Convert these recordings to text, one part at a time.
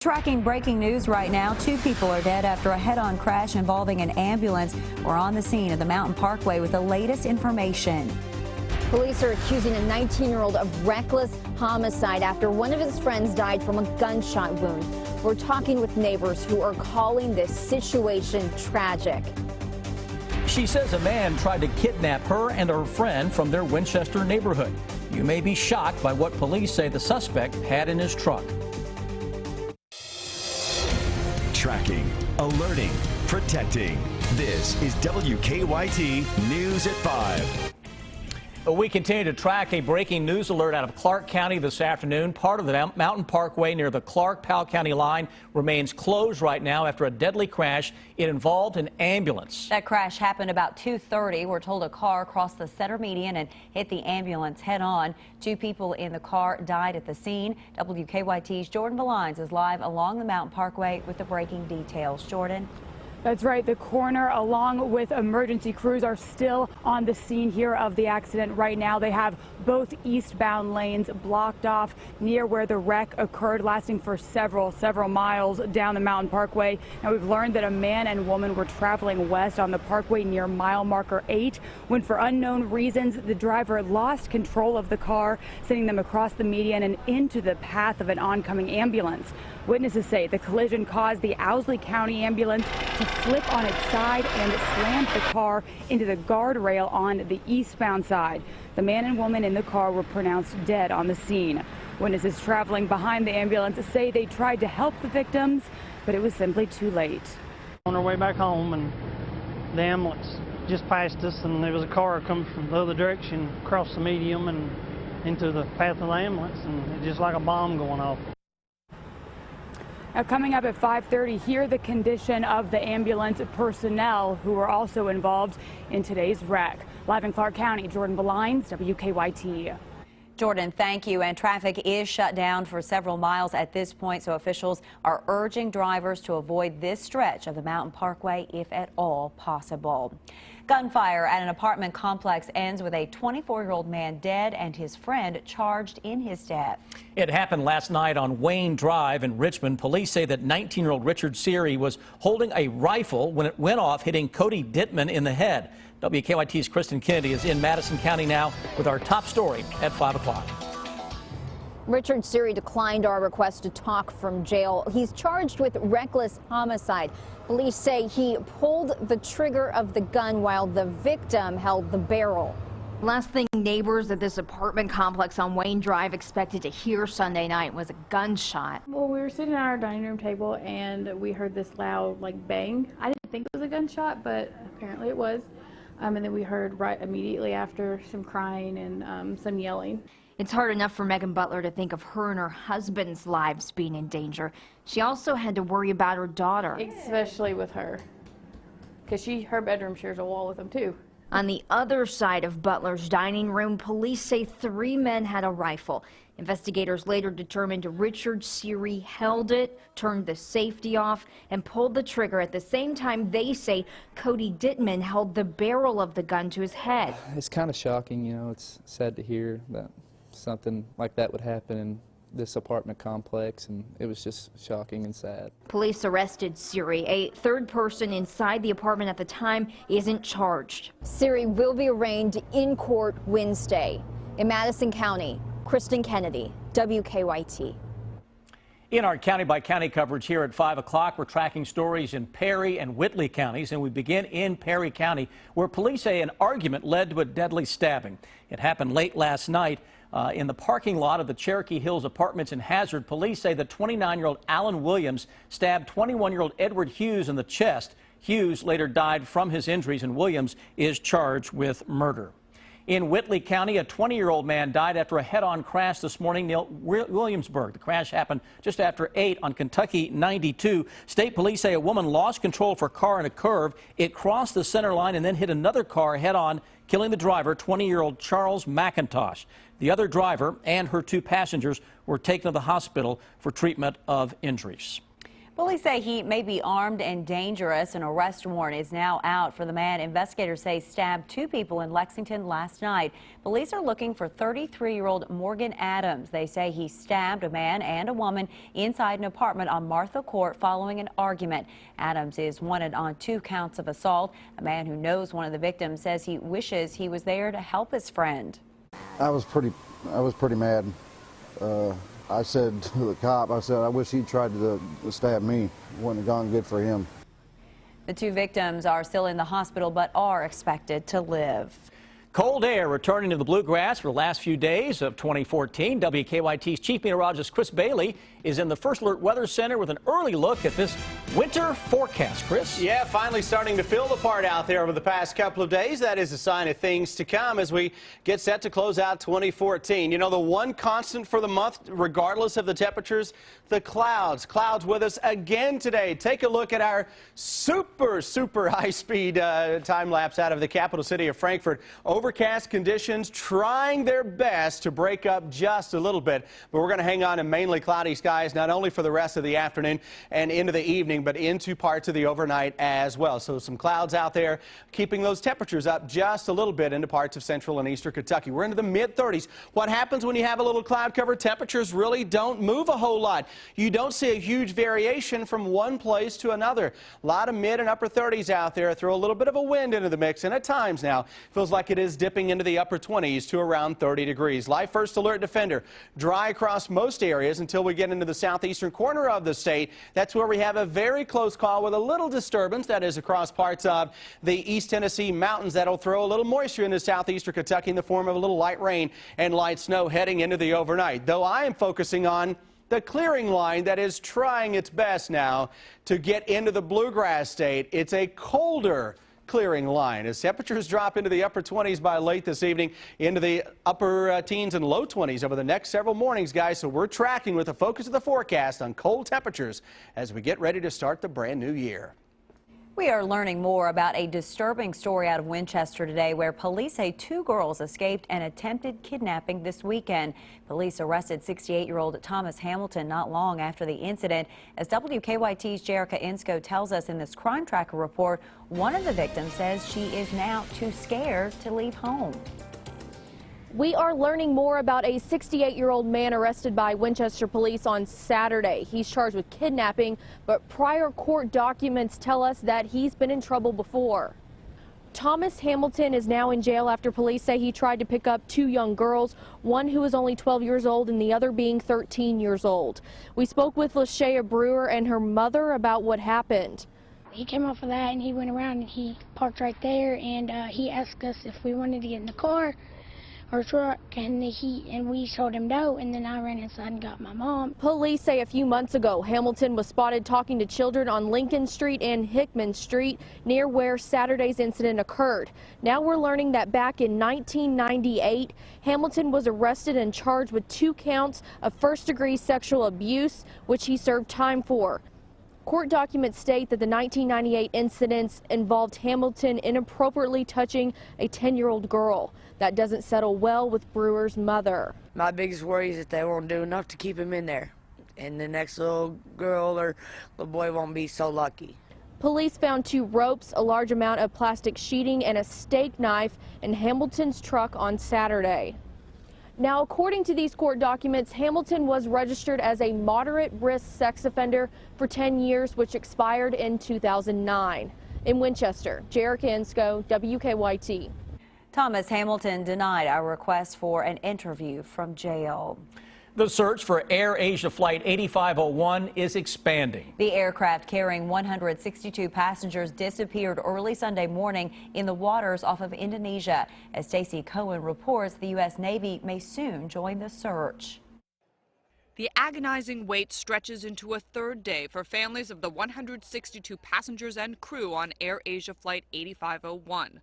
Tracking breaking news right now. 2 people are dead after a head-on crash involving an ambulance. We're on the scene of the Mountain Parkway with the latest information. Police are accusing a 19-year-old of reckless homicide after one of his friends died from a gunshot wound. We're talking with neighbors who are calling this situation tragic. She says a man tried to kidnap her and her friend from their Winchester neighborhood. You may be shocked by what police say the suspect had in his truck. Tracking, alerting, protecting. This is WKYT News at 5. We continue to track a breaking news alert out of Clark County this afternoon. Part of the Mountain Parkway near the Clark-Powell County line remains closed right now after a deadly crash. It involved an ambulance. That crash happened about 2:30. We're told a car crossed the center median and hit the ambulance head-on. 2 people in the car died at the scene. WKYT's Jordan Valines is live along the Mountain Parkway with the breaking details. Jordan. That's right. The coroner, along with emergency crews, are still on the scene here of the accident right now. They have both eastbound lanes blocked off near where the wreck occurred, lasting for several miles down the Mountain Parkway. Now, we've learned that a man and woman were traveling west on the parkway near mile marker 8 when, for unknown reasons, the driver lost control of the car, sending them across the median and into the path of an oncoming ambulance. Witnesses say the collision caused the Owsley County ambulance to flip on its side and slammed the car into the guardrail on the eastbound side. The man and woman in the car were pronounced dead on the scene. Witnesses traveling behind the ambulance say they tried to help the victims, but it was simply too late. On our way back home, and the ambulance just passed us, and there was a car coming from the other direction across the median and into the path of the ambulance, and it's just like a bomb going off. Now, coming up at 5:30, hear the condition of the ambulance personnel who were also involved in today's wreck. Live in Clark County, Jordan Valines, WKYT. Jordan, thank you. And traffic is shut down for several miles at this point, so officials are urging drivers to avoid this stretch of the Mountain Parkway if at all possible. Gunfire at an apartment complex ends with a 24-year-old man dead and his friend charged in his death. It happened last night on Wayne Drive in Richmond. Police say that 19-year-old Richard Seary was holding a rifle when it went off, hitting Cody Dittman in the head. WKYT's Kristen Kennedy is in Madison County now with our top story at 5 o'clock. Richard Seary declined our request to talk from jail. He's charged with reckless homicide. Police say he pulled the trigger of the gun while the victim held the barrel. Last thing neighbors at this apartment complex on Wayne Drive expected to hear Sunday night was a gunshot. Well, we were sitting at our dining room table and we heard this loud bang. I didn't think it was a gunshot, but apparently it was. And then we heard right immediately after some crying and some yelling. It's hard enough for Megan Butler to think of her and her husband's lives being in danger. She also had to worry about her daughter. Especially with her, because her bedroom shares a wall with them too. On the other side of Butler's dining room, police say 3 men had a rifle. Investigators later determined Richard Seary held it, turned the safety off, and pulled the trigger. At the same time, they say Cody Dittman held the barrel of the gun to his head. It's kind of shocking, you know, it's sad to hear that something like that would happen in this apartment complex, and it was just shocking and sad. Police arrested Seary. A third person inside the apartment at the time isn't charged. Seary will be arraigned in court Wednesday. In Madison County, Kristen Kennedy, WKYT. In our county-by-county coverage here at 5 o'clock, we're tracking stories in Perry and Whitley counties, and we begin in Perry County, where police say an argument led to a deadly stabbing. It happened late last night in the parking lot of the Cherokee Hills Apartments in Hazard. Police say that 29-year-old Alan Williams stabbed 21-year-old Edward Hughes in the chest. Hughes later died from his injuries, and Williams is charged with murder. In Whitley County, a 20-year-old man died after a head-on crash this morning near Williamsburg. The crash happened just after 8 on Kentucky 92. State police say a woman lost control of her car in a curve. It crossed the center line and then hit another car head-on, killing the driver, 20-year-old Charles McIntosh. The other driver and her 2 passengers were taken to the hospital for treatment of injuries. Police say he may be armed and dangerous. An arrest warrant is now out for the man investigators say stabbed 2 people in Lexington last night. Police are looking for 33-year-old Morgan Adams. They say he stabbed a man and a woman inside an apartment on Martha Court following an argument. Adams is wanted on 2 counts of assault. A man who knows one of the victims says he wishes he was there to help his friend. I was pretty mad. I said to the cop, I said, I wish he'd tried to stab me. Wouldn't have gone good for him. The 2 victims are still in the hospital but are expected to live. Cold air returning to the bluegrass for the last few days of 2014. WKYT's Chief Meteorologist Chris Bailey is in the First Alert Weather Center with an early look at this winter forecast. Chris? Yeah, finally starting to feel the part out there over the past couple of days. That is a sign of things to come as we get set to close out 2014. You know, the one constant for the month, regardless of the temperatures, the clouds. Clouds with us again today. Take a look at our super high-speed time lapse out of the capital city of Frankfurt. Overcast conditions trying their best to break up just a little bit, but we're going to hang on to mainly cloudy skies not only for the rest of the afternoon and into the evening, but into parts of the overnight as well. So some clouds out there keeping those temperatures up just a little bit into parts of central and eastern Kentucky. We're into the mid-30s. What happens when you have a little cloud cover? Temperatures really don't move a whole lot. You don't see a huge variation from one place to another. A lot of mid and upper 30s out there. Throw a little bit of a wind into the mix, and at times now feels like it is dipping into the upper 20s to around 30 degrees. Live First Alert Defender, dry across most areas until we get into the southeastern corner of the state. That's where we have a very close call with a little disturbance that is across parts of the East Tennessee mountains. That'll throw a little moisture into southeastern Kentucky in the form of a little light rain and light snow heading into the overnight. Though I am focusing on the clearing line that is trying its best now to get into the bluegrass state. It's a colder clearing line as temperatures drop into the upper 20s by late this evening, into the upper teens and low 20s over the next several mornings, guys. So we're tracking with the focus of the forecast on cold temperatures as we get ready to start the brand new year. We are learning more about a disturbing story out of Winchester today where police say 2 girls escaped an attempted kidnapping this weekend. Police arrested 68-year-old Thomas Hamilton not long after the incident. As WKYT's Jerica Insco tells us in this Crime Tracker report, one of the victims says she is now too scared to leave home. We are learning more about a 68-year-old man arrested by Winchester police on Saturday. He's charged with kidnapping, but prior court documents tell us that he's been in trouble before. Thomas Hamilton is now in jail after police say he tried to pick up 2 young girls, one who was only 12 years old and the other being 13 years old. We spoke with Lashea Brewer and her mother about what happened. He came off of that and he went around and he parked right there, and he asked us if we wanted to get in the car or truck, and we told him no, and then I ran inside and got my mom. Police say a few months ago, Hamilton was spotted talking to children on Lincoln Street and Hickman Street near where Saturday's incident occurred. Now we're learning that back in 1998, Hamilton was arrested and charged with 2 counts of first-degree sexual abuse, which he served time for. Court documents state that the 1998 incidents involved Hamilton inappropriately touching a 10-year-old girl. That doesn't settle well with Brewer's mother. My biggest worry is that they won't do enough to keep him in there, and the next little girl or little boy won't be so lucky. Police found 2 ropes, a large amount of plastic sheeting, and a steak knife in Hamilton's truck on Saturday. Now, according to these court documents, Hamilton was registered as a moderate-risk sex offender for 10 years, which expired in 2009. In Winchester, Jerica Insco, WKYT. Thomas Hamilton denied our request for an interview from jail. The search for Air Asia Flight 8501 is expanding. The aircraft carrying 162 passengers disappeared early Sunday morning in the waters off of Indonesia. As Stacey Cohen reports, the U.S. Navy may soon join the search. The agonizing wait stretches into a 3rd day for families of the 162 passengers and crew on Air Asia Flight 8501.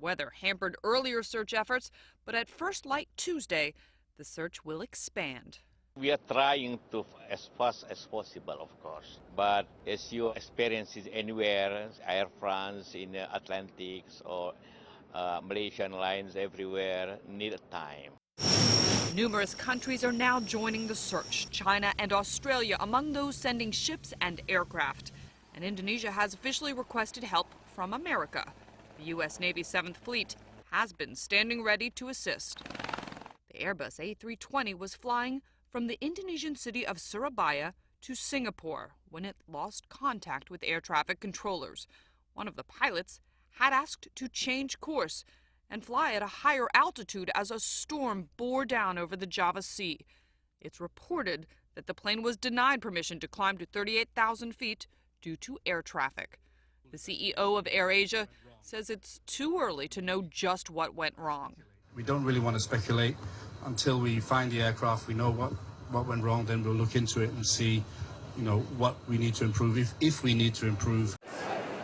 Weather hampered earlier search efforts, but at first light Tuesday, the search will expand. We are trying to as fast as possible, of course. But as you experience it anywhere, Air France in the Atlantics or Malaysian lines everywhere, need time. Numerous countries are now joining the search, China and Australia among those sending ships and aircraft. And Indonesia has officially requested help from America. The U.S. Navy's 7th Fleet has been standing ready to assist. The Airbus A320 was flying from the Indonesian city of Surabaya to Singapore when it lost contact with air traffic controllers. One of the pilots had asked to change course and fly at a higher altitude as a storm bore down over the Java Sea. It's reported that the plane was denied permission to climb to 38,000 feet due to air traffic. The CEO of AirAsia says it's too early to know just what went wrong. We don't really want to speculate until we find the aircraft. We know what went wrong, then we'll look into it and see, what we need to improve, if we need to improve.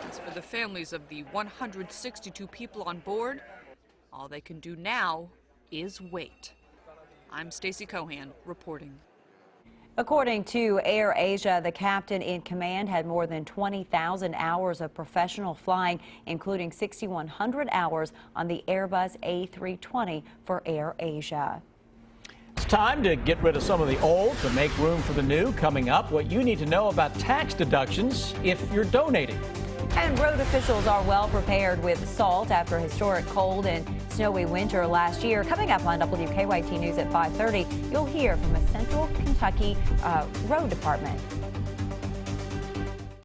As for the families of the 162 people on board, all they can do now is wait. I'm Stacey Cohan reporting. According to AirAsia, the captain in command had more than 20,000 hours of professional flying, including 6,100 hours on the Airbus A320 for AirAsia. It's time to get rid of some of the old to make room for the new. Coming up, what you need to know about tax deductions if you're donating. And road officials are well prepared with salt after a historic cold and snowy winter last year. Coming up on WKYT News at 5:30, you'll hear from a Central Kentucky road department.